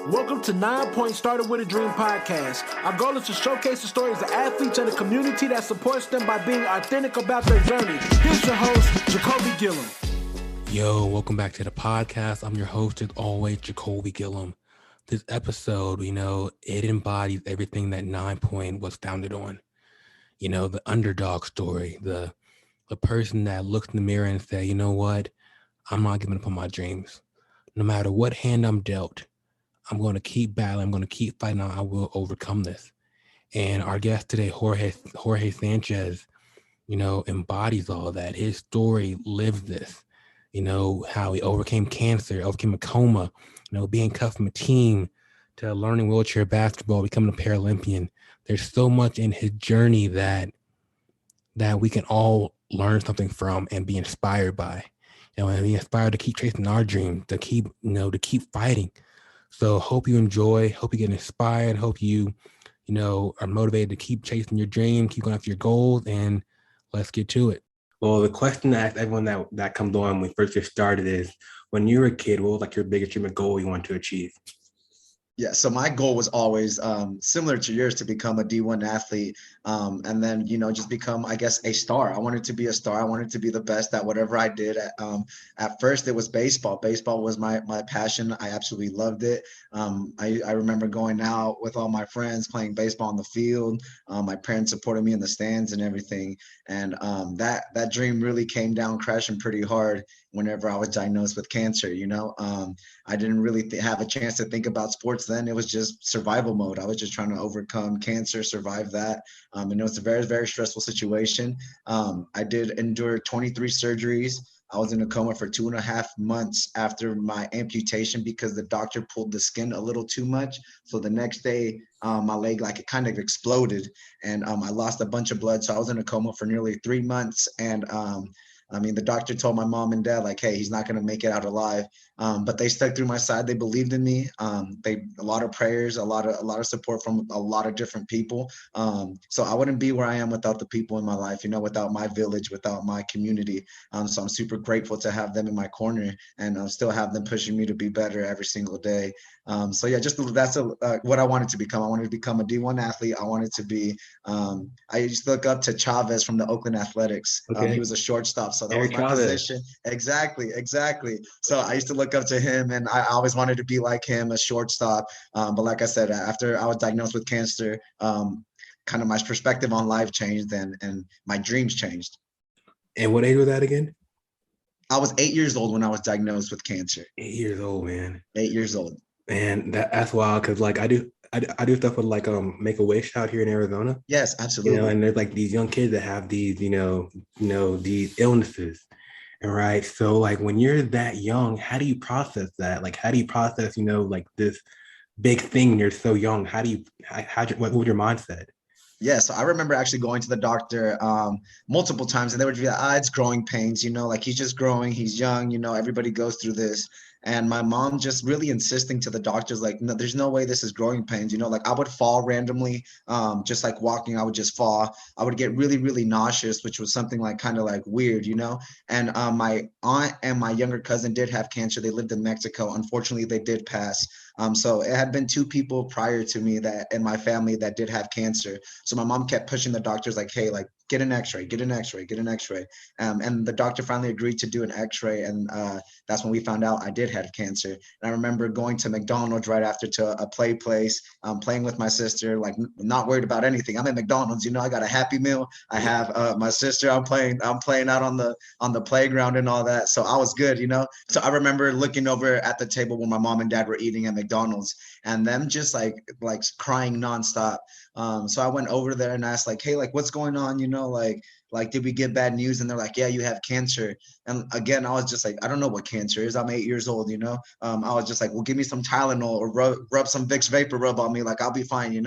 Welcome to 9 Point Started With a Dream podcast. Our goal is to showcase the stories of athletes and the community that supports them by being authentic about their journey. Here's your host, Jacolby Gillum. Yo, welcome back to the podcast. I'm your host, as always, Jacolby Gillum. This episode, it embodies everything that 9 Point was founded on. The underdog story, the person that looks in the mirror and say, you know what? I'm not giving up on my dreams. No matter what hand I'm dealt, I'm going to keep battling. I'm going to keep fighting. I will overcome this. And our guest today, Jorge Sanchez, embodies all of that. His story lives this. How he overcame cancer, overcame a coma, being cut from a team to learning wheelchair basketball, becoming a Paralympian. There's so much in his journey that we can all learn something from and be inspired by. And be inspired to keep chasing our dreams, to keep fighting. So hope you enjoy, hope you get inspired, hope you, are motivated to keep chasing your dream, keep going after your goals, and let's get to it. Well, the question I ask everyone that comes on when we first get started is, when you were a kid, what was like your biggest dream or goal you wanted to achieve? Yeah, so my goal was always similar to yours, to become a D1 athlete, and then, just become, I guess, a star. I wanted to be a star. I wanted to be the best at whatever I did. At first, it was baseball. Baseball was my passion. I absolutely loved it. I remember going out with all my friends, playing baseball on the field. My parents supported me in the stands and everything. And that dream really came down crashing pretty hard whenever I was diagnosed with cancer. I didn't really have a chance to think about sports then. It was just survival mode. I was just trying to overcome cancer, survive that. And it was a very, very stressful situation. I did endure 23 surgeries. I was in a coma for 2.5 months after my amputation because the doctor pulled the skin a little too much. So the next day, my leg, it kind of exploded, and I lost a bunch of blood. So I was in a coma for nearly 3 months. And the doctor told my mom and dad, hey, he's not going to make it out alive. But they stuck through my side. They believed in me. A lot of prayers, a lot of support from a lot of different people. So I wouldn't be where I am without the people in my life, without my village, without my community. So I'm super grateful to have them in my corner, and still have them pushing me to be better every single day. So yeah, that's what I wanted to become. I wanted to become a D1 athlete. I wanted to be, I used to look up to Chavez from the Oakland Athletics. Okay. He was a shortstop. So that Eric was my Chavez. position. Exactly. So I used to look up to him, and I always wanted to be like him, a shortstop. But like I said, after I was diagnosed with cancer, kind of my perspective on life changed, and my dreams changed. And what age was that again? I was 8 years old when I was diagnosed with cancer. 8 years old, man. 8 years old. And that's wild, because I do stuff with Make-A-Wish out here in Arizona. Yes, absolutely. And there's these young kids that have these these illnesses, and right. So when you're that young, how do you process that? How do you process this big thing? You're so young. What was your mindset? Yeah, so I remember actually going to the doctor multiple times, and they would be like, it's growing pains, he's just growing, he's young, everybody goes through this. And my mom just really insisting to the doctors, no, there's no way this is growing pains. I would fall randomly, just walking, I would just fall. I would get really, really nauseous, which was something kind of weird, And my aunt and my younger cousin did have cancer. They lived in Mexico. Unfortunately, they did pass. So it had been 2 people prior to me that in my family that did have cancer. So my mom kept pushing the doctors hey, get an x-ray. And the doctor finally agreed to do an x-ray. And that's when we found out I did have cancer. And I remember going to McDonald's right after to a play place, playing with my sister, not worried about anything. I'm at McDonald's, I got a Happy Meal. I have my sister. I'm playing out on the playground and all that. So I was good, So I remember looking over at the table when my mom and dad were eating at McDonald's, and them just crying nonstop. So I went over there and asked hey, what's going on? Did we get bad news? And they're like, yeah, you have cancer. And again, I was just I don't know what cancer is. I'm 8 years old, I was just well, give me some Tylenol or rub some Vicks Vapor Rub on me. I'll be fine,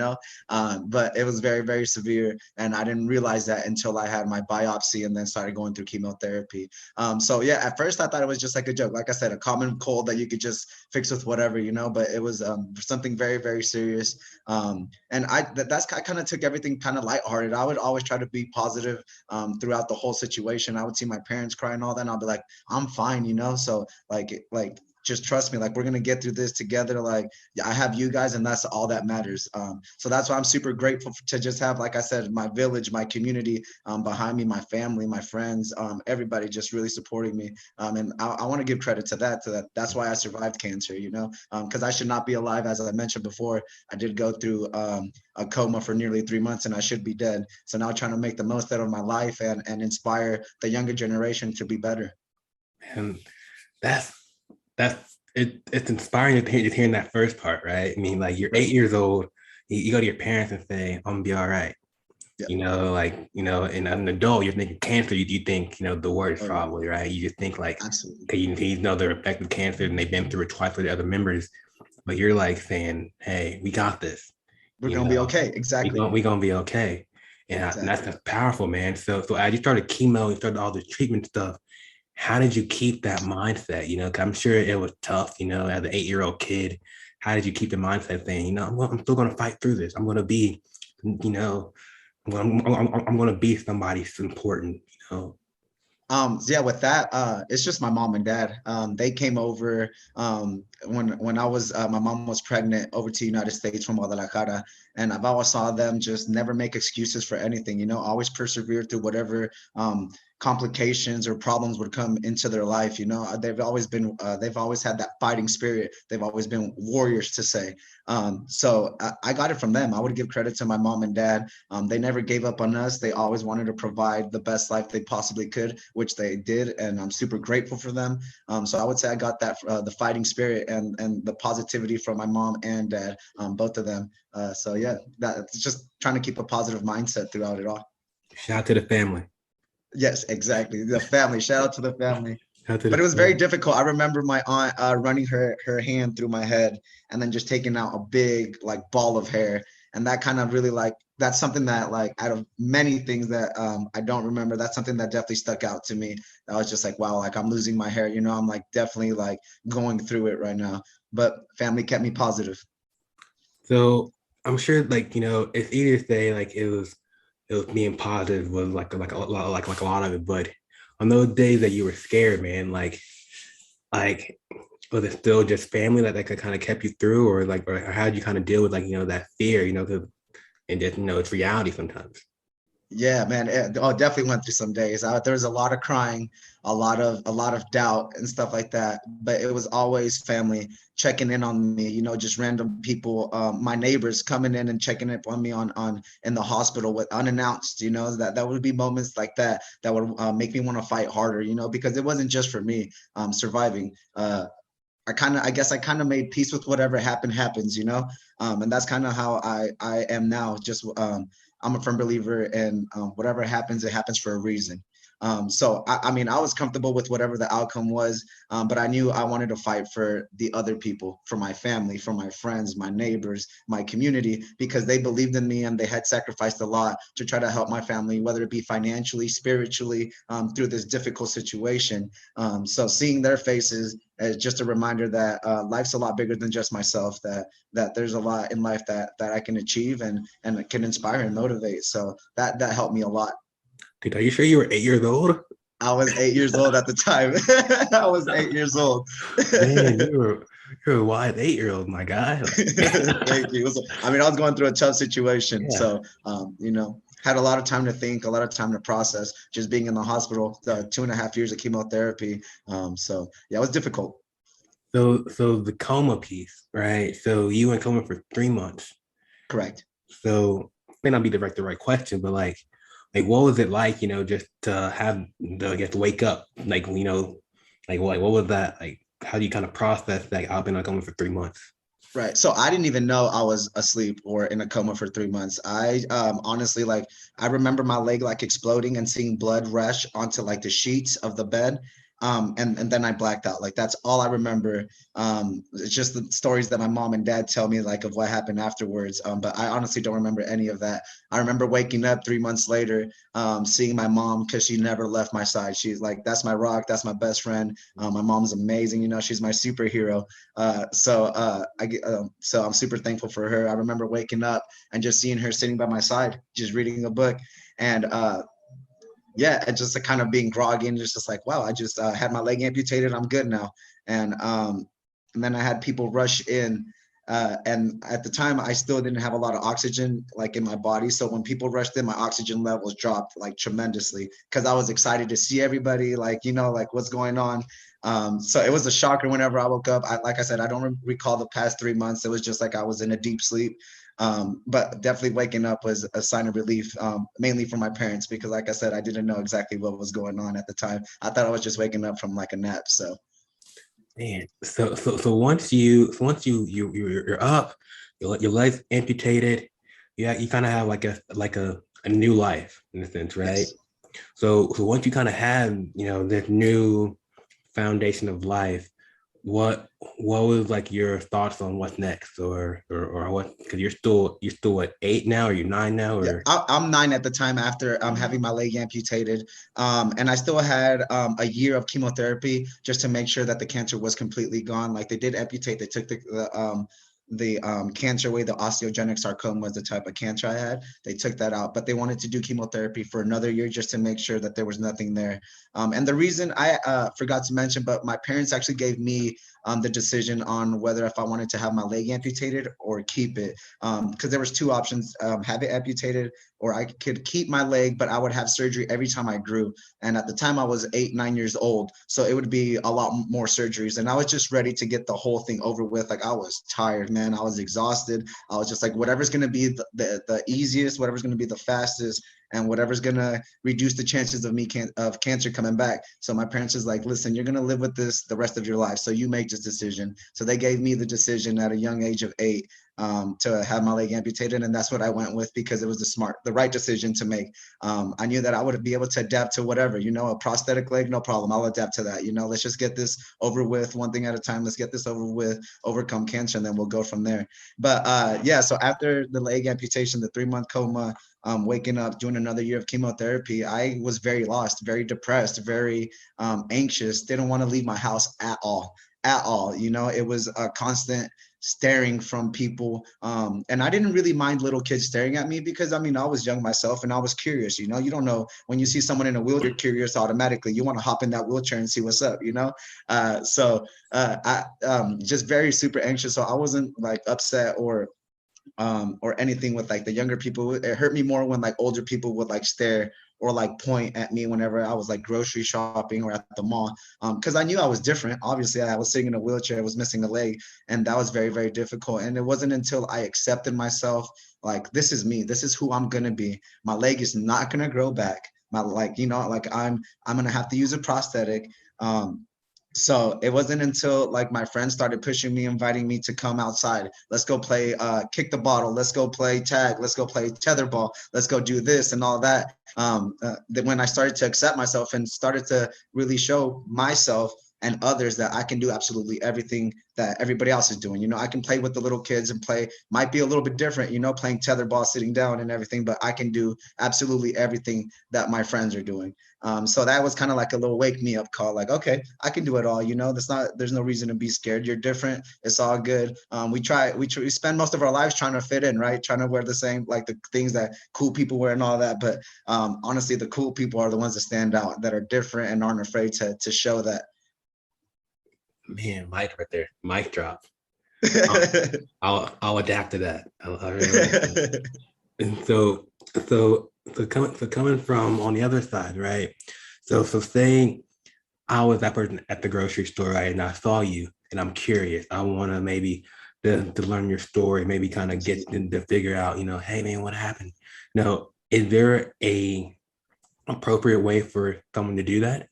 But it was very, very severe. And I didn't realize that until I had my biopsy and then started going through chemotherapy. So yeah, at first I thought it was just a joke. Like I said, a common cold that you could just fix with whatever, but it was something very, very serious. And I kind of took everything kind of lighthearted. I would always try to be positive throughout the whole situation. I would see my parents cry and all that, and I'll be like, I'm fine, So just trust me, like we're gonna get through this together. Like I have you guys, and that's all that matters. So that's why I'm super grateful to just have, like I said, my village, my community behind me, my family, my friends, everybody just really supporting me. And I want to give credit to that. That's why I survived cancer, because I should not be alive. As I mentioned before, I did go through a coma for nearly 3 months, and I should be dead. So now trying to make the most out of my life and inspire the younger generation to be better. And that's it's inspiring to hearing that first part, right? I mean, like you're 8 years old, you go to your parents and say, I'm gonna be all right. Yeah. And as an adult, you're thinking cancer, you think, the worst probably, right? You just think like, okay, you know they're affected with cancer and they've been through it twice with the other members, but you're like saying, hey, we got this. We're gonna be okay. Exactly. We're gonna be okay. And, exactly. And that's powerful, man. So as you started chemo, you started all the treatment stuff, how did you keep that mindset? 'Cause I'm sure it was tough, as an 8-year-old kid. How did you keep the mindset saying, I'm still going to fight through this. I'm going to be, I'm going to be somebody important. Yeah, with that, it's just my mom and dad. They came over when I was my mom was pregnant over to the United States from Guadalajara, and I've always saw them just never make excuses for anything. Always persevere through whatever complications or problems would come into their life. They've always had that fighting spirit. They've always been warriors, to say. So I got it from them. I would give credit to my mom and dad. They never gave up on us. They always wanted to provide the best life they possibly could, which they did, and I'm super grateful for them. So I would say I got that the fighting spirit and the positivity from my mom and dad, both of them. So yeah, that's just trying to keep a positive mindset throughout it all. Shout out to the family. Yes, exactly. The family. Shout out to the family. But it was very difficult. I remember my aunt running her hand through my head and then just taking out a big like ball of hair. And that kind of really that's something that out of many things that I don't remember, that's something that definitely stuck out to me. I was just like, wow, I'm losing my hair. I'm definitely going through it right now. But family kept me positive. So I'm sure it's easy to say it was being positive was like a lot of it, but on those days that you were scared, man, was it still just family that kind of kept you through, or how did you kind of deal with that fear, and just it's reality sometimes? Yeah, man. Definitely went through some days. There was a lot of crying, a lot of doubt and stuff like that. But it was always family checking in on me. Just random people, my neighbors coming in and checking up on me in the hospital with unannounced. That would be moments like that would make me want to fight harder. Because it wasn't just for me surviving. I guess I kind of made peace with whatever happens. And that's kind of how I am now. Just I'm a firm believer in whatever happens, it happens for a reason. So I mean, I was comfortable with whatever the outcome was, but I knew I wanted to fight for the other people, for my family, for my friends, my neighbors, my community, because they believed in me and they had sacrificed a lot to try to help my family, whether it be financially, spiritually, through this difficult situation. So seeing their faces is just a reminder that life's a lot bigger than just myself, that there's a lot in life that I can achieve and can inspire and motivate. So that helped me a lot. Dude, are you sure you were 8 years old? I was 8 years old at the time. I was 8 years old. Man, you're a wise 8-year-old, my guy. Thank you. I was going through a tough situation. Yeah. So, had a lot of time to think, a lot of time to process, just being in the hospital, 2.5 years of chemotherapy. So yeah, it was difficult. So the coma piece, right? So you went coma for 3 months. Correct. So may not be the right question, but what was it like, just to have to wake up, what was that like? How do you kind of process that I've been in a coma for 3 months? Right. So I didn't even know I was asleep or in a coma for 3 months. I honestly, I remember my leg exploding and seeing blood rush onto the sheets of the bed. And then I blacked out. That's all I remember. It's just the stories that my mom and dad tell me of what happened afterwards. But I honestly don't remember any of that. I remember waking up 3 months later, seeing my mom, because she never left my side. She's that's my rock. That's my best friend. My mom's amazing. She's my superhero. So I'm super thankful for her. I remember waking up and just seeing her sitting by my side, just reading a book. And yeah, it's just kind of being groggy and just wow, I just had my leg amputated. I'm good now. And and then I had people rush in. And at the time, I still didn't have a lot of oxygen like in my body. So when people rushed in, my oxygen levels dropped like tremendously because I was excited to see everybody, like, you know, like what's going on. So it was a shocker whenever I woke up. Like I said, I don't recall the past 3 months. It was just like I was in a deep sleep. But definitely waking up was a sign of relief, mainly for my parents, because like I said, I didn't know exactly what was going on at the time. I thought I was just waking up from like a nap. So Man, so once you're up, your legs amputated, yeah, you kind of have like a new life in a sense, right? yes. So once you kind of have, this new foundation of life, what was like your thoughts on what's next, or what? Because you're still at 8 now, or you're 9 now, Yeah, or I'm 9 at the time after having my leg amputated. And I still had a year of chemotherapy just to make sure that the cancer was completely gone. Like they did amputate, they took the cancer away, the osteogenic sarcoma was the type of cancer I had. They took that out, but they wanted to do chemotherapy for another year just to make sure that there was nothing there. And the reason I forgot to mention, but my parents actually gave me the decision on whether if I wanted to have my leg amputated or keep it, because there was two options: have it amputated, or I could keep my leg, but I would have surgery every time I grew. And at the time I was 8, 9 years old, so it would be a lot more surgeries. And I was just ready to get the whole thing over with. Like I was tired, man. I was exhausted. I was just like, whatever's going to be the easiest, whatever's going to be the fastest, and whatever's going to reduce the chances of me of cancer coming back. So my parents was like, listen, you're going to live with this the rest of your life, so you make this decision. So they gave me the decision at a young age of 8, to have my leg amputated. And that's what I went with because it was the right decision to make. I knew that I would be able to adapt to whatever, a prosthetic leg, no problem. I'll adapt to that. Let's just get this over with one thing at a time. Let's get this over with, overcome cancer, and then we'll go from there. But yeah, so after the leg amputation, the 3-month coma, waking up, doing another year of chemotherapy, I was very lost, very depressed, very anxious, didn't want to leave my house at all. At all. It was a constant staring from people. And I didn't really mind little kids staring at me because I was young myself and I was curious. You don't know when you see someone in a wheelchair, curious automatically. You want to hop in that wheelchair and see what's up, I just very super anxious. So I wasn't like upset or anything with like the younger people. It hurt me more when like older people would like stare or like point at me whenever I was like grocery shopping or at the mall. Because I knew I was different. Obviously, I was sitting in a wheelchair, I was missing a leg, and that was very, very difficult. And it wasn't until I accepted myself, like this is me, this is who I'm gonna be. My leg is not gonna grow back. My I'm gonna have to use a prosthetic. So it wasn't until like my friends started pushing me, inviting me to come outside. Let's go play kick the bottle. Let's go play tag. Let's go play tetherball. Let's go do this and all that. That when I started to accept myself and started to really show myself and others that I can do absolutely everything that everybody else is doing. I can play with the little kids and play might be a little bit different, playing tetherball, sitting down and everything, but I can do absolutely everything that my friends are doing. So that was kind of like a little wake me up call. Like, okay, I can do it all. There's no reason to be scared. You're different. It's all good. We spend most of our lives trying to fit in, right? Trying to wear the same, like the things that cool people wear and all that. But honestly, the cool people are the ones that stand out, that are different and aren't afraid to show that. man, mic right there, mic drop. I'll adapt to that. I really like that. And coming from on the other side, right? So saying I was that person at the grocery store, right, and I saw you, and I'm curious. I want to maybe to learn your story, maybe kind of get to figure out, hey man, what happened? Now, is there a appropriate way for someone to do that?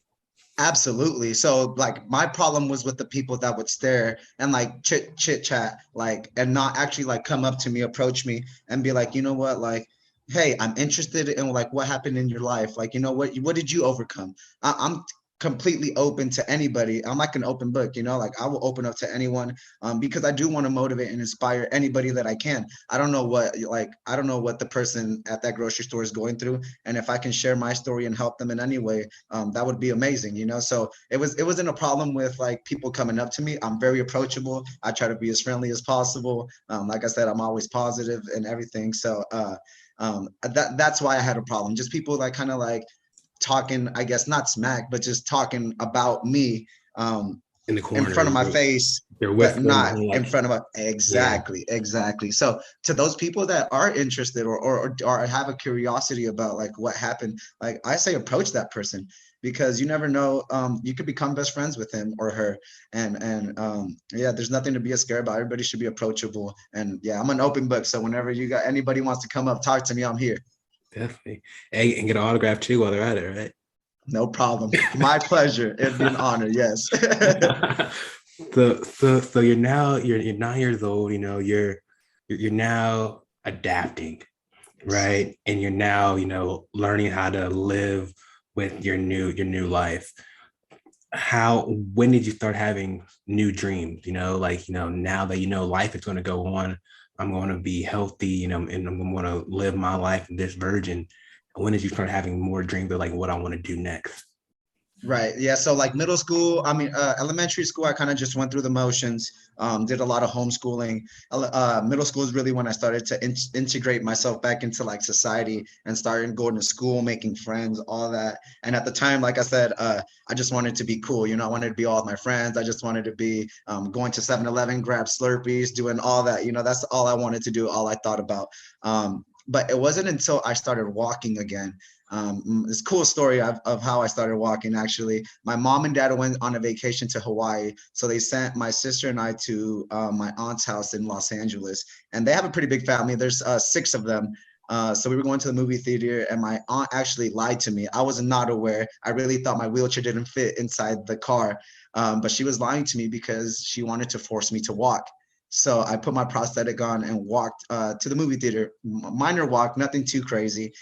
Absolutely. So like my problem was with the people that would stare and like chit chat, like, and not actually like come up to me, approach me and be like, you know what, like, hey, I'm interested in like what happened in your life. Like, what did you overcome? I'm completely open to anybody. I'm like an open book, like I will open up to anyone, because I do want to motivate and inspire anybody that I can. I don't know what the person at that grocery store is going through. And if I can share my story and help them in any way, that would be amazing, So it wasn't a problem with like people coming up to me. I'm very approachable. I try to be as friendly as possible. Like I said, I'm always positive and everything. So that's why I had a problem. Just people like kind of like talking, I guess not smack, but just talking about me, in the in corner. front of my face, They're but whispering, not they're in like, front of yeah, exactly. So to those people that are interested or have a curiosity about like what happened, like I say, approach that person, because you never know, you could become best friends with him or her. And yeah, there's nothing to be scared about. Everybody should be approachable. And yeah, I'm an open book. So whenever you got anybody wants to come up, talk to me, I'm here. definitely. Hey, and get an autograph too while they're at it, right? No problem. My pleasure. It'd be an honor. Yes. So you're 9 years old, you're now adapting, right? And you're now, learning how to live with your new life. When did you start having new dreams? Now that life is going to go on, I'm going to be healthy, and I'm going to live my life in this virgin. When did you start having more dreams of like what I want to do next? Right. Yeah. So like middle school, elementary school, I kind of just went through the motions, did a lot of homeschooling. Middle school is really when I started to integrate myself back into like society and started going to school, making friends, all that. And at the time, like I said, I just wanted to be cool. I wanted to be all with my friends. I just wanted to be going to 7-Eleven, grab Slurpees, doing all that. That's all I wanted to do, all I thought about. But it wasn't until I started walking again. This cool story of how I started walking. Actually, my mom and dad went on a vacation to Hawaii, so they sent my sister and I to my aunt's house in Los Angeles, and they have a pretty big family. There's 6 of them. So we were going to the movie theater, and my aunt actually lied to me. I was not aware. I really thought my wheelchair didn't fit inside the car, but she was lying to me because she wanted to force me to walk. So I put my prosthetic on and walked to the movie theater. Minor walk, nothing too crazy.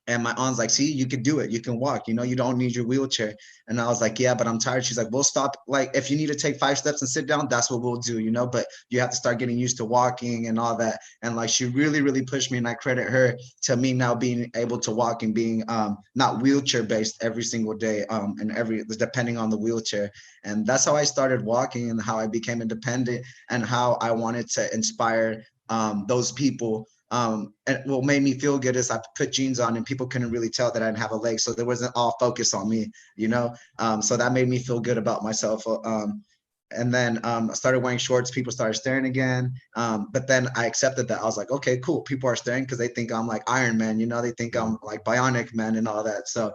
And my aunt's like, see, you can do it. You can walk, you don't need your wheelchair. And I was like, yeah, but I'm tired. She's like, we'll stop. Like, if you need to take 5 steps and sit down, that's what we'll do, but you have to start getting used to walking and all that. And like, she really, really pushed me, and I credit her to me now being able to walk and being not wheelchair based every single day, and depending on the wheelchair. And that's how I started walking and how I became independent and how I wanted to inspire those people. And what made me feel good is I put jeans on and people couldn't really tell that I didn't have a leg. So there wasn't all focus on me, so that made me feel good about myself. And then I started wearing shorts. People started staring again. But then I accepted that. I was like, okay, cool. People are staring because they think I'm like Iron Man, they think I'm like Bionic Man and all that. So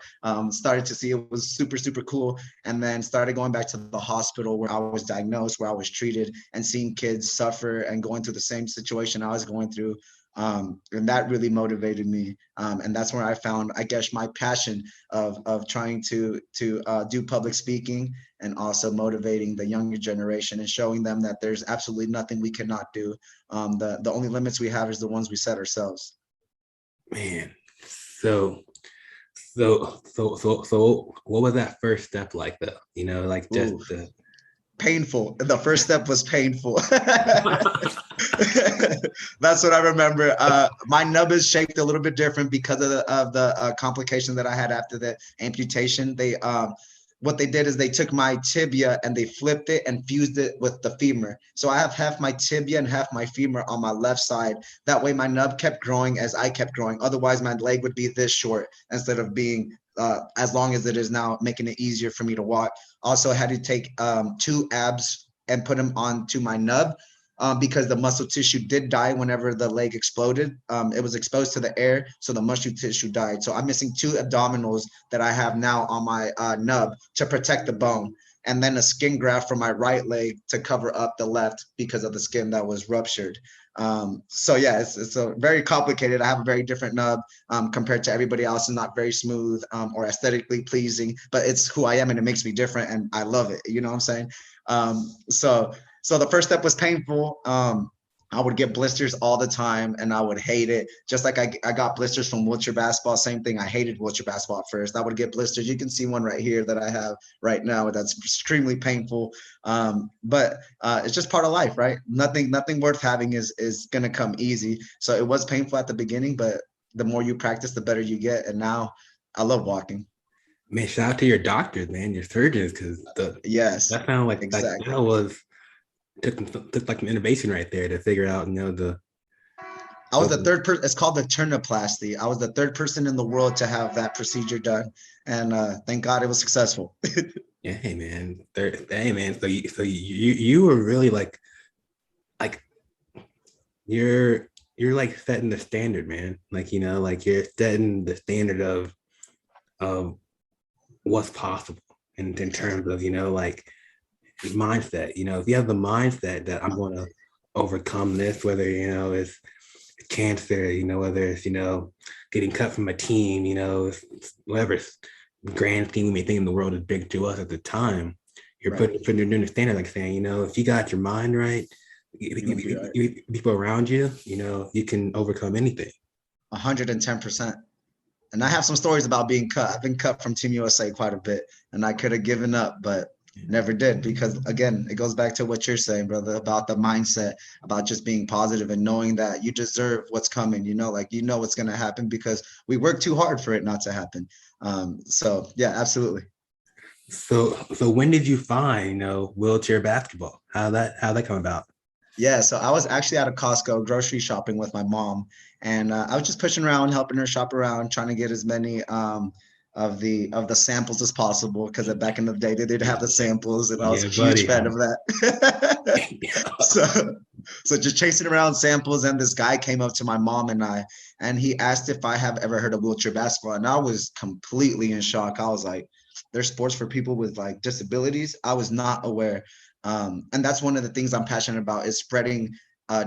started to see it was super, super cool. And then started going back to the hospital where I was diagnosed, where I was treated, and seeing kids suffer and going through the same situation I was going through. And that really motivated me. And that's where I found, I guess, my passion of trying to do public speaking, and also motivating the younger generation and showing them that there's absolutely nothing we cannot do. The only limits we have is the ones we set ourselves. Man, so what was that first step like though? Like just Ooh, painful. The first step was painful. That's what I remember. My nub is shaped a little bit different because of the complication that I had after the amputation. What they did is they took my tibia and they flipped it and fused it with the femur. So I have half my tibia and half my femur on my left side. That way my nub kept growing as I kept growing. Otherwise my leg would be this short instead of being as long as it is now, making it easier for me to walk. Also, I had to take 2 abs and put them onto my nub because the muscle tissue did die whenever the leg exploded. It was exposed to the air, so the muscle tissue died. So I'm missing 2 abdominals that I have now on my nub to protect the bone, and then a skin graft for my right leg to cover up the left because of the skin that was ruptured. So yeah, it's a very complicated. I have a very different nub compared to everybody else, and not very smooth or aesthetically pleasing, but it's who I am and it makes me different and I love it. You know what I'm saying? So the first step was painful. I would get blisters all the time and I would hate it. Just like I got blisters from wheelchair basketball, same thing. I hated wheelchair basketball at first. I would get blisters. You can see one right here that I have right now. That's extremely painful. But it's just part of life, right? Nothing worth having is going to come easy. So it was painful at the beginning, but the more you practice, the better you get. And now I love walking. Man, shout out to your doctors, man, your surgeons, because Yes, that sounded like exactly. that was took like an innovation right there to figure out, I was the third person. It's called the turnoplasty. I was the third person in the world to have that procedure done, and thank God it was successful. Yeah, hey man. Hey man. So you were really like you're like setting the standard, man. Like, like you're setting the standard of what's possible in terms of, like mindset. If you have the mindset that I'm going to overcome this, whether, it's cancer, whether it's, getting cut from a team, whatever grand scheme we may think the world is big to us at the time, you're Right. putting your new standard, like saying, if you got your mind right, people around you, you can overcome anything. 110%. And I have some stories about being cut. I've been cut from Team USA quite a bit, and I could have given up, but never did, because again, it goes back to what you're saying, brother, about the mindset, about just being positive and knowing that you deserve what's coming, like, what's going to happen because we work too hard for it not to happen. So yeah, absolutely. So when did you find, wheelchair basketball? How that come about? Yeah, so I was actually out of Costco grocery shopping with my mom, and I was just pushing around, helping her shop around, trying to get as many of the samples as possible, because back in the day they did have the samples, and I was Yeah, a huge buddy. fan of that. So so just chasing around samples, and this guy came up to my mom and I, and he asked if I have ever heard of wheelchair basketball, and I was completely in shock. I was like, there's sports for people with like disabilities. I was not aware. And that's one of the things I'm passionate about, is spreading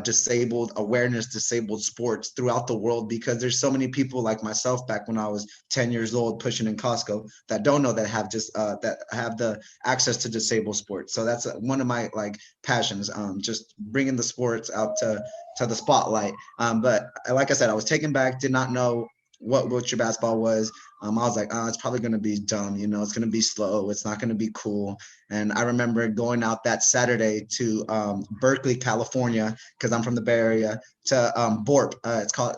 disabled awareness, disabled sports throughout the world, because there's so many people like myself back when I was 10 years old pushing in Costco that don't know that have just that have the access to disabled sports. So that's one of my like passions, just bringing the sports out to the spotlight. But like I said, I was taken back, did not know what wheelchair basketball was. I was like, oh, it's probably going to be dumb, it's going to be slow, it's not going to be cool. And I remember going out that Saturday to Berkeley, California, because I'm from the Bay Area, to BORP.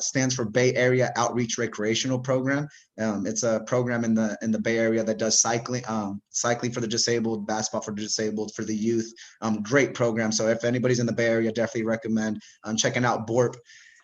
Stands for Bay Area Outreach Recreational Program. It's a program in the Bay Area that does cycling for the disabled, basketball for the disabled, for the youth. Great program. So if anybody's in the Bay Area, definitely recommend checking out BORP.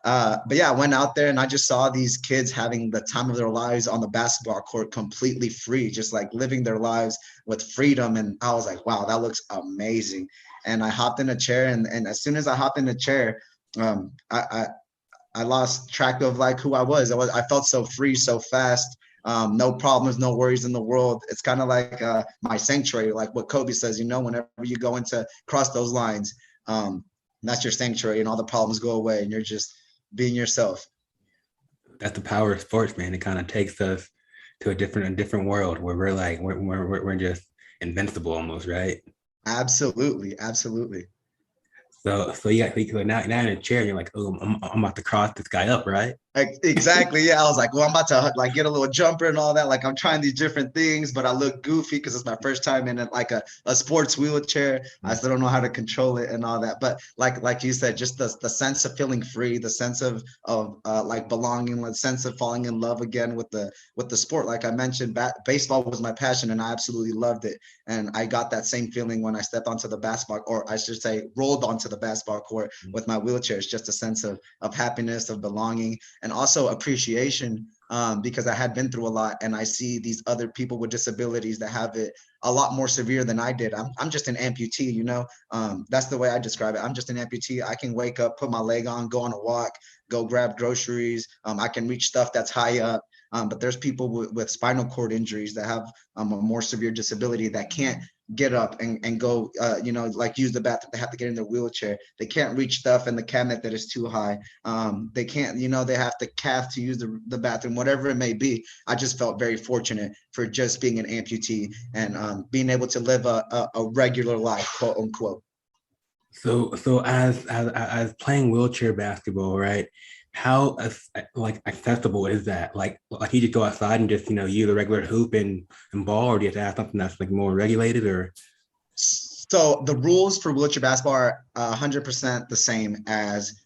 But yeah, I went out there and I just saw these kids having the time of their lives on the basketball court, completely free, just like living their lives with freedom. And I was like, wow, that looks amazing. And I hopped in a chair, and as soon as I hopped in the chair, I lost track of like who I was. I felt so free, so fast. No problems, no worries in the world. It's kind of like my sanctuary, like what Kobe says, whenever you go into cross those lines, that's your sanctuary, and all the problems go away, and you're just being yourself. That's the power of sports, man. It kind of takes us to a different world where we're like we're just invincible almost, right? Absolutely, absolutely. So yeah, so now in a chair, you're like, oh, I'm about to cross this guy up, right? Exactly. Yeah. I was like, well, I'm about to like get a little jumper and all that. Like I'm trying these different things, but I look goofy because it's my first time in like a sports wheelchair. I still don't know how to control it and all that. But like you said, just the sense of feeling free, the sense of like belonging, the sense of falling in love again with the sport. Like I mentioned, baseball was my passion, and I absolutely loved it. And I got that same feeling when I stepped onto the basketball, or I should say, rolled onto the basketball court with my wheelchair. It's just a sense of happiness, of belonging, and also appreciation, because I had been through a lot, and I see these other people with disabilities that have it a lot more severe than I did. I'm just an amputee, that's the way I describe it. I'm just an amputee. I can wake up, put my leg on, go on a walk, go grab groceries. I can reach stuff that's high up. But there's people with spinal cord injuries that have a more severe disability that can't get up and go, like use the bathroom. They have to get in their wheelchair. They can't reach stuff in the cabinet that is too high. They can't, they have to calf to use the bathroom, whatever it may be. I just felt very fortunate for just being an amputee and being able to live a regular life, quote unquote. So as playing wheelchair basketball, right? How like accessible is that? Like you just go outside and just use a regular hoop and ball, or do you have to have something that's like more regulated? Or so the rules for wheelchair basketball are 100% the same as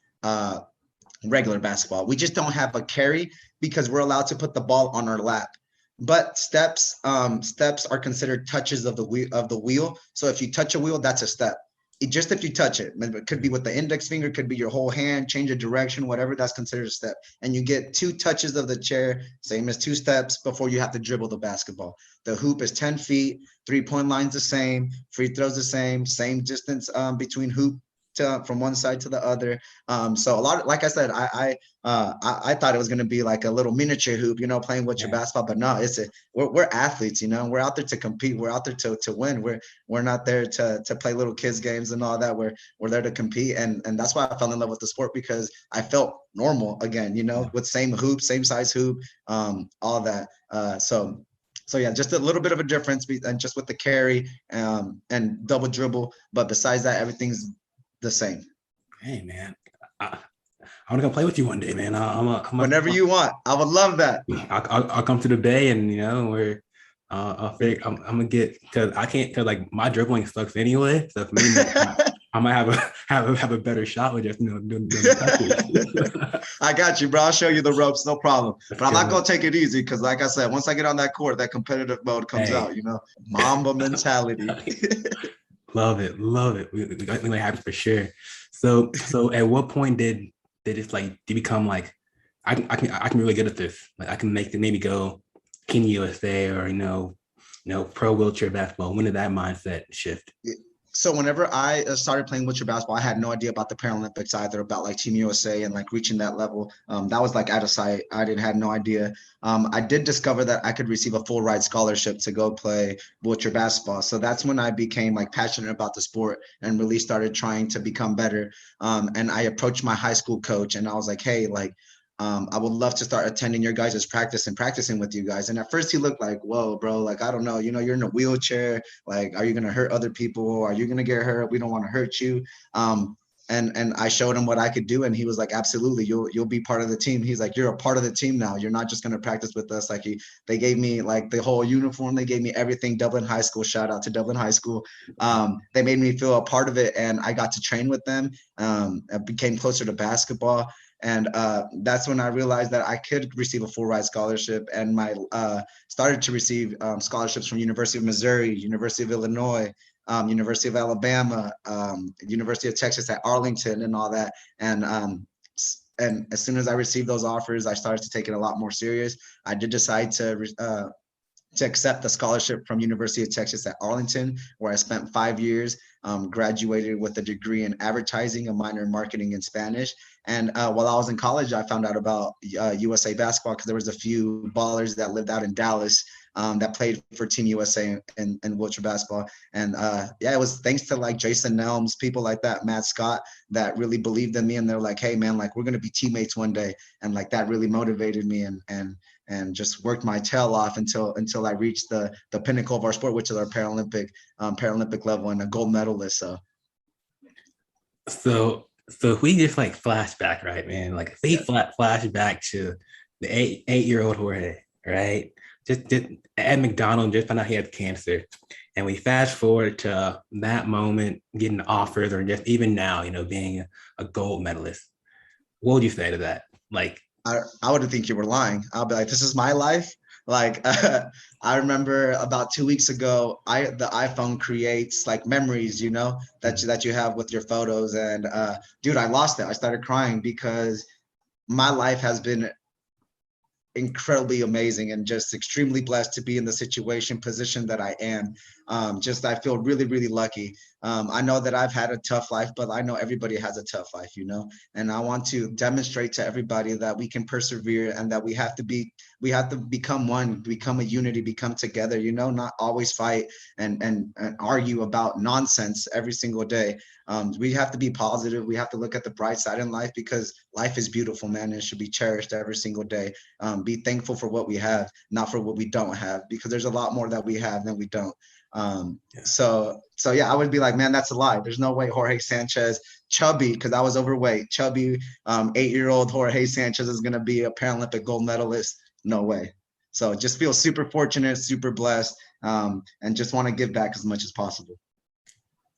regular basketball. We just don't have a carry because we're allowed to put the ball on our lap. But steps are considered touches of the wheel. So if you touch a wheel, that's a step. just if you touch it. It could be with the index finger, could be your whole hand, change of direction, whatever, that's considered a step. And you get 2 touches of the chair, same as 2 steps before you have to dribble the basketball. The hoop is 10 feet, 3-point line's the same, free throws the same distance between hoop from one side to the other. So a lot of, like I said, I thought it was going to be like a little miniature hoop, you know, playing with your basketball, but no, we're athletes, you know, we're out there to compete. We're out there to win. We're not there to play little kids games and all that. We're there to compete. And that's why I fell in love with the sport, because I felt normal again, you know, with same hoop, same size hoop, all that. So yeah, just a little bit of a difference, and just with the carry and double dribble. But besides that, everything's the same. Hey man, I want to come play with you one day, man. Whenever you want, I would love that. I'll come to the Bay, and you know, I'm gonna get, because I can't, because like my dribbling sucks anyway. So for me, I might have a better shot with just, you know, doing I got you, bro. I'll show you the ropes, no problem. But I'm not gonna take it easy, because like I said, once I get on that court, that competitive mode comes out. You know, Mamba mentality. Love it. We got to happen for sure. So at what point did it like, did become like, I can really good at this. Like I can make the maybe go King USA, or you know, pro wheelchair basketball. When did that mindset shift? So whenever I started playing wheelchair basketball, I had no idea about the Paralympics either, about like Team USA and like reaching that level. That was like out of sight. I had no idea. I did discover that I could receive a full ride scholarship to go play wheelchair basketball. So that's when I became like passionate about the sport and really started trying to become better. And I approached my high school coach, and I was like, hey, like, I would love to start attending your guys' practice and practicing with you guys. And at first he looked like, whoa, bro, like, I don't know, you know, you're in a wheelchair. Like, are you going to hurt other people? Are you going to get hurt? We don't want to hurt you. And I showed him what I could do. And he was like, absolutely, you'll be part of the team. He's like, you're a part of the team now. You're not just going to practice with us. Like they gave me like the whole uniform. They gave me everything. Dublin High School, shout out to Dublin High School. They made me feel a part of it. And I got to train with them. I became closer to basketball. And that's when I realized that I could receive a full ride scholarship, and started to receive scholarships from University of Missouri, University of Illinois, University of Alabama, University of Texas at Arlington, and all that. And as soon as I received those offers, I started to take it a lot more serious. I did decide to accept the scholarship from University of Texas at Arlington, where I spent 5 years, graduated with a degree in advertising, a minor in marketing and Spanish. And while I was in college, I found out about USA basketball, because there was a few ballers that lived out in Dallas that played for Team USA and wheelchair basketball. And it was thanks to like Jason Nelms, people like that, Matt Scott, that really believed in me. And they're like, hey man, like we're going to be teammates one day. And like that really motivated me, and just worked my tail off until I reached the pinnacle of our sport, which is our Paralympic level, and a gold medalist. So if we just like flashback, right, man? Like if we flash back to the eight-year-old Jorge, right? Just at McDonald's, just found out he had cancer. And we fast forward to that moment, getting offers, or just even now, you know, being a gold medalist. What would you say to that? Like, I would think you were lying. I'll be like, this is my life. Like, I remember about 2 weeks ago, the iPhone creates like memories, you know, that you have with your photos. And dude, I lost it. I started crying, because my life has been incredibly amazing, and just extremely blessed to be in the position that I am. I feel really, really lucky. I know that I've had a tough life, but I know everybody has a tough life, you know, and I want to demonstrate to everybody that we can persevere, and that we have to become one, become a unity, become together, you know, not always fight and argue about nonsense every single day. We have to be positive. We have to look at the bright side in life, because life is beautiful, man. And it should be cherished every single day. Be thankful for what we have, not for what we don't have, because there's a lot more that we have than we don't. So yeah, I would be like, man, that's a lie. There's no way Jorge Sanchez, chubby, because I was overweight, chubby, 8-year-old Jorge Sanchez is going to be a Paralympic gold medalist. No way. So just feel super fortunate, super blessed, and just want to give back as much as possible.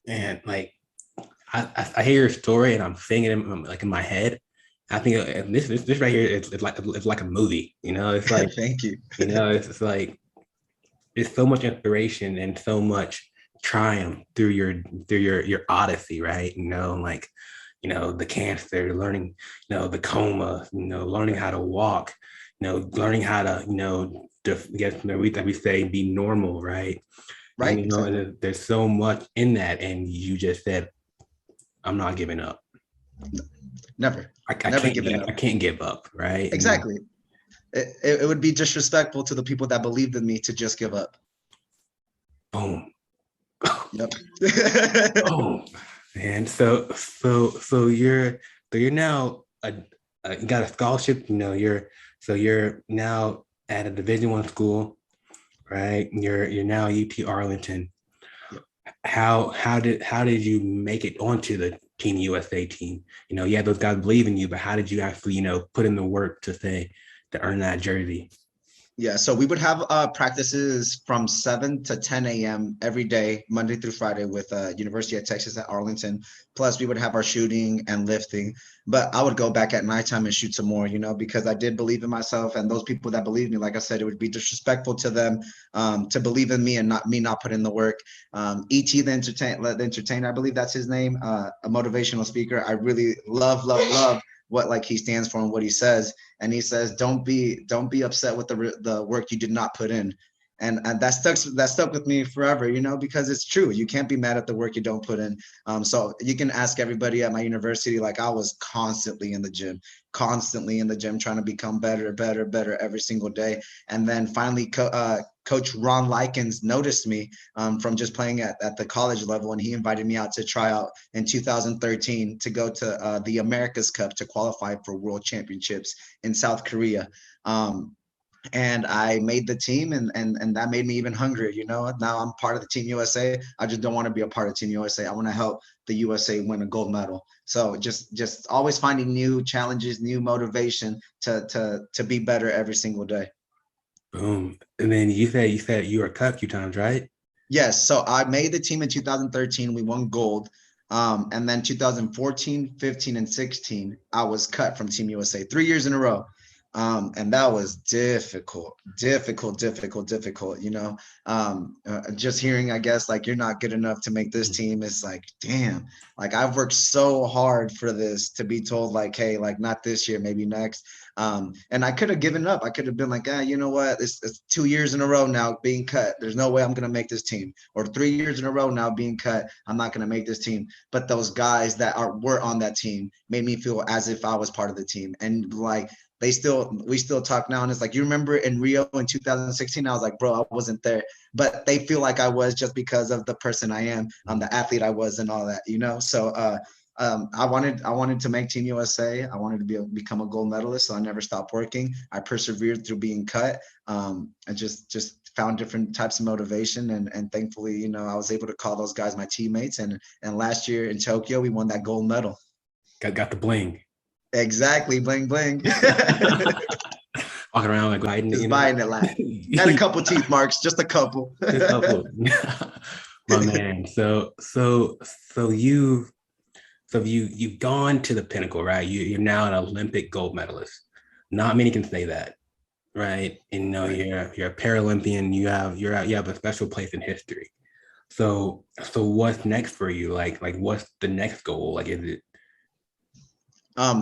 And like, I hear your story, and I'm thinking in my head. I think this right here it's like a movie, you know. It's like thank you. You know, it's like there's so much inspiration and so much triumph through your odyssey, right? Like, the cancer, learning, the coma, learning how to walk, learning how to, get, we say be normal, right? And Right, exactly. and there's so much in that, and you just said, I'm not giving up. Never, I never can't, giving up. I can't give up, right? Exactly. It would be disrespectful to the people that believed in me to just give up. Boom. Yep. Oh, man. You're now you got a scholarship. You're now at a Division I school, right? You're now UT Arlington. Yep. How did you make it onto the Team USA team? Yeah, those guys believe in you, but how did you actually put in the work to earn that jersey? Yeah, so we would have practices from 7 to 10 a.m. every day, Monday through Friday, with University of Texas at Arlington. Plus, we would have our shooting and lifting. But I would go back at nighttime and shoot some more, because I did believe in myself. And those people that believe me, like I said, it would be disrespectful to them to believe in me and not put in the work. E.T. the Entertainer, I believe that's his name, a motivational speaker. I really love what like he stands for and what he says. And he says, don't be upset with the work you did not put in. And that stuck with me forever, because it's true. You can't be mad at the work you don't put in. So you can ask everybody at my university. Like, I was constantly in the gym, trying to become better every single day. And then finally, Coach Ron Likens noticed me from just playing at the college level, and he invited me out to try out in 2013 to go to the America's Cup to qualify for World Championships in South Korea. And I made the team, and that made me even hungrier. Now I'm part of the Team USA. I just don't want to be a part of Team USA. I want to help the USA win a gold medal. So just always finding new challenges, new motivation to be better every single day. Boom. And then you said you were cut a few times, right? Yes. So I made the team in 2013. We won gold. And then 2014, 15, and 16, I was cut from Team USA 3 years in a row. And that was difficult. Just hearing, I guess, like, you're not good enough to make this team is like, damn, like, I've worked so hard for this to be told like, hey, like, not this year, maybe next. And I could have given up. I could have been like, you know what? It's 2 years in a row now being cut. There's no way I'm going to make this team. Or 3 years in a row now being cut. I'm not going to make this team. But those guys that were on that team made me feel as if I was part of the team. And like, we still talk now, and it's like, you remember in Rio in 2016? I was like, bro, I wasn't there, but they feel like I was, just because of the person I am, the athlete I was, and all that, So I wanted to make Team USA. I wanted to become a gold medalist, so I never stopped working. I persevered through being cut. I just found different types of motivation, and thankfully, I was able to call those guys my teammates. And last year in Tokyo, we won that gold medal. Got the bling. Exactly, bling bling. Walking around like gliding, just buying it like. Had a couple teeth marks, just a couple. My man. So you've gone to the pinnacle, right? You're now an Olympic gold medalist. Not many can say that, right? And right. You're a Paralympian. You have a special place in history. So what's next for you? Like what's the next goal? Like, is it?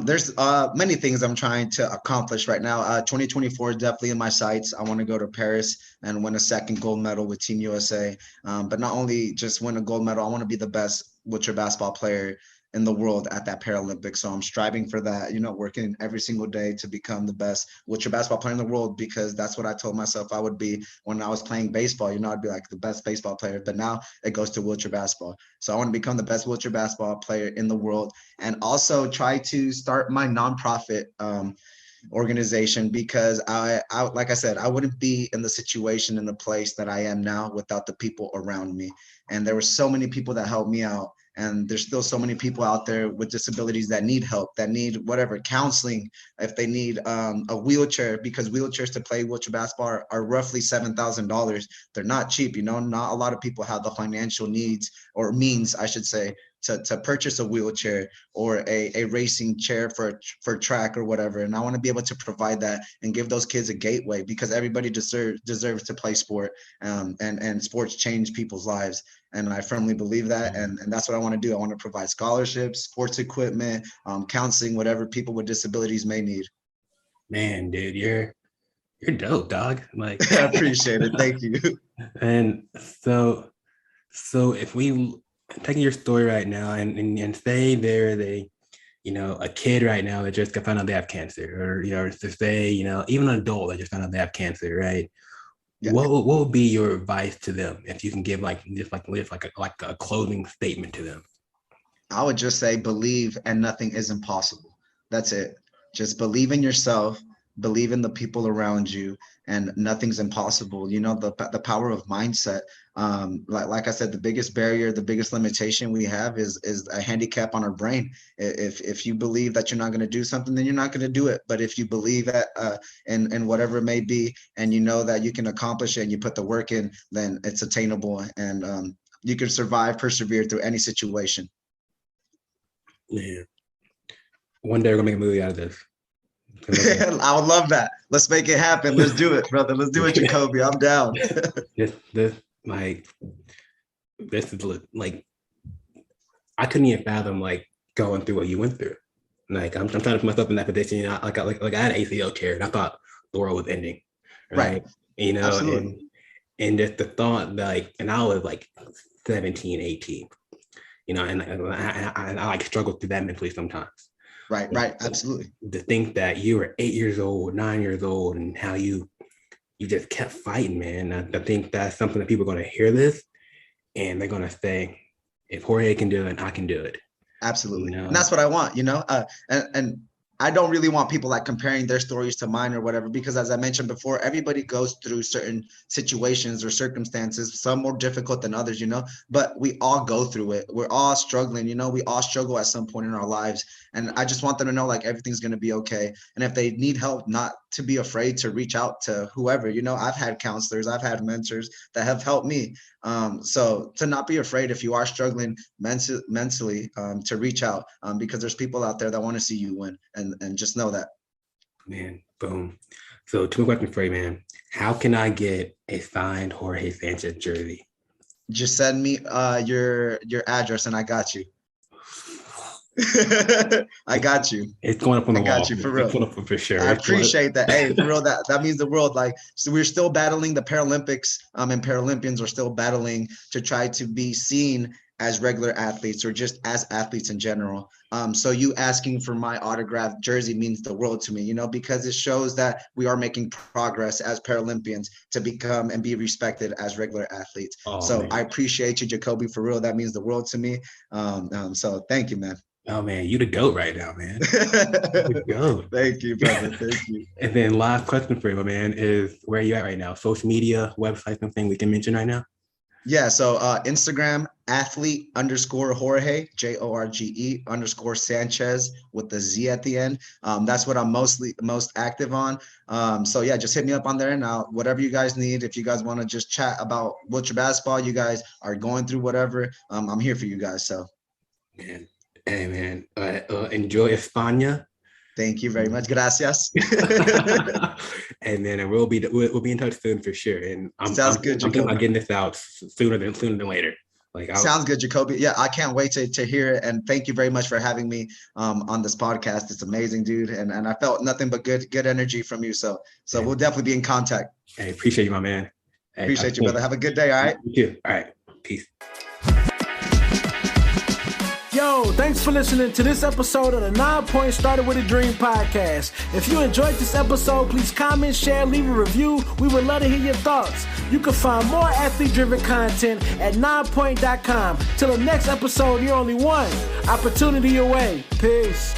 There's many things I'm trying to accomplish right now. 2024 is definitely in my sights. I want to go to Paris and win a second gold medal with Team USA. But not only just win a gold medal, I want to be the best wheelchair basketball player in the world at that Paralympics. So I'm striving for that, working every single day to become the best wheelchair basketball player in the world, because that's what I told myself I would be when I was playing baseball. I'd be like the best baseball player, but now it goes to wheelchair basketball. So I want to become the best wheelchair basketball player in the world, and also try to start my nonprofit organization, because I like I said, I wouldn't be in the situation, in the place that I am now, without the people around me. And there were so many people that helped me out. And there's still so many people out there with disabilities that need help, that need whatever, counseling, if they need a wheelchair, because wheelchairs to play wheelchair basketball are roughly $7,000. They're not cheap, not a lot of people have the financial needs, or means, I should say, to purchase a wheelchair or a racing chair for track or whatever. And I want to be able to provide that and give those kids a gateway, because everybody deserves to play sport, and sports change people's lives. And I firmly believe that. And that's what I want to do. I want to provide scholarships, sports equipment, counseling, whatever people with disabilities may need. Man, dude, you're dope, dog. Like, I appreciate it. Thank you. And so if we taking your story right now and say there's a kid right now that just found out they have cancer, or to say, even an adult that just found out they have cancer, right? Yeah. What would be your advice to them if you can give like a closing statement to them? I would just say believe, and nothing is impossible. That's it. Just believe in yourself, believe in the people around you, and nothing's impossible. The power of mindset. Like I said, the biggest barrier, the biggest limitation we have is a handicap on our brain. If you believe that you're not going to do something, then you're not going to do it. But if you believe that in whatever it may be, and you know that you can accomplish it and you put the work in, then it's attainable, and you can survive, persevere through any situation. Yeah. One day we're gonna make a movie out of this. I would love that. Let's make it happen. Let's do it, brother. Let's do it, Jacolby. I'm down. This is like, I couldn't even fathom like going through what you went through. Like I'm trying to put myself in that position. Like I had an ACL tear and I thought the world was ending. Right. Absolutely. And just the thought and I was like 17, 18. And I like struggle through that mentally sometimes. Right, absolutely. To think that you were 8 years old, 9 years old, and how you just kept fighting, man. I think that's something that people are going to hear this, and they're going to say, if Jorge can do it, I can do it. Absolutely. And that's what I want, and I don't really want people like comparing their stories to mine or whatever, because as I mentioned before, everybody goes through certain situations or circumstances, some more difficult than others, but we all go through it. We're all struggling, we all struggle at some point in our lives. And I just want them to know like everything's going to be okay. And if they need help, not to be afraid to reach out to whoever, I've had counselors, I've had mentors that have helped me. So to not be afraid if you are struggling mentally, to reach out, because there's people out there that want to see you win, and just know that. Man, boom. So 2 questions for you, man. How can I get a signed Jorge Sanchez jersey? Just send me your address and I got you. I got you. It's going up on the wall. I got you, for real. It's going up for sure. I appreciate that. Hey, for real, that means the world. Like, so we're still battling the Paralympics, and Paralympians are still battling to try to be seen as regular athletes or just as athletes in general. So you asking for my autographed jersey means the world to me, because it shows that we are making progress as Paralympians to become and be respected as regular athletes. Man. I appreciate you, Jacolby, for real. That means the world to me. So thank you, man. Oh man, you the GOAT right now, man. The GOAT. Thank you, brother. Thank you. And then last question for you, my man, is where are you at right now? Social media, website, something we can mention right now? Yeah, so Instagram, athlete_Jorge, JORGE_Sanchez with the Z at the end. That's what I'm most active on. So yeah, just hit me up on there. Now, whatever you guys need, if you guys want to just chat about wheelchair basketball, you guys are going through whatever, I'm here for you guys. So, man. Hey man, enjoy España. Thank you very much. Gracias. And then we'll be in touch soon for sure. And sounds good. I'm thinking about getting this out sooner than later. Sounds good, Jacolby. Yeah, I can't wait to hear it. And thank you very much for having me on this podcast. It's amazing, dude. And I felt nothing but good energy from you. So we'll definitely be in contact. Hey, appreciate you, my man. Hey, appreciate you, brother. Have a good day. All right. You too. All right. Peace. Yo, thanks for listening to this episode of the 9 Point Started With a Dream podcast. If you enjoyed this episode, please comment, share, leave a review. We would love to hear your thoughts. You can find more athlete-driven content at 9point.com. Till the next episode, you're only one opportunity away. Peace.